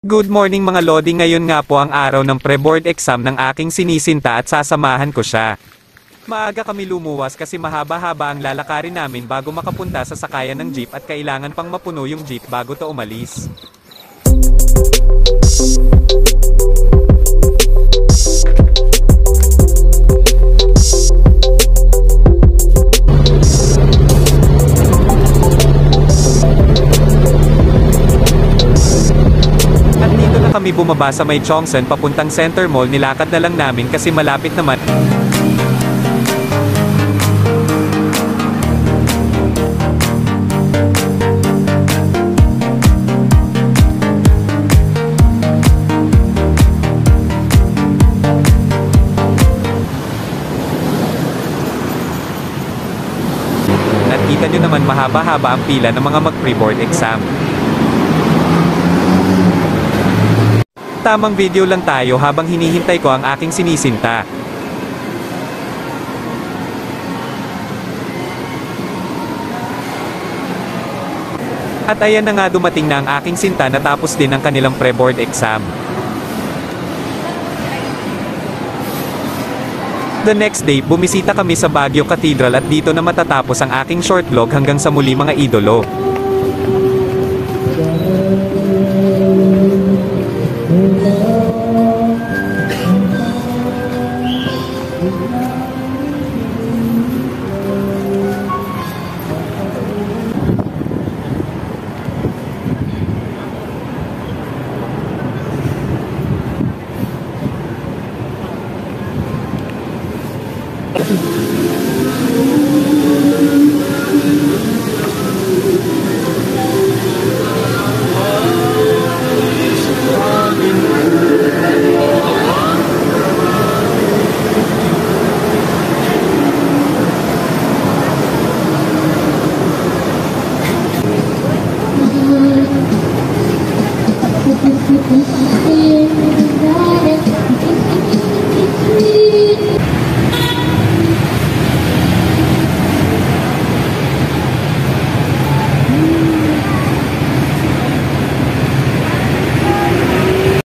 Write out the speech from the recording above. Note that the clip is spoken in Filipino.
Good morning mga Lodi, ngayon nga po ang araw ng pre-board exam ng aking sinisinta at sasamahan ko siya. Maaga kami lumuwas kasi mahaba-haba ang lalakarin namin bago makapunta sa sakayan ng jeep at kailangan pang mapuno yung jeep bago to umalis. Kami bumaba sa may Chongsan papuntang Center Mall, nilakad na lang namin kasi malapit naman. Nakita nyo naman mahaba-haba ang pila ng mga mag-pre-board exam. Tamang video lang tayo habang hinihintay ko ang aking sinisinta. At ayan na nga, dumating na ang aking sinta, natapos din ang kanilang pre-board exam. The next day, bumisita kami sa Baguio Cathedral at dito na matatapos ang aking short vlog. Hanggang sa muli mga idolo.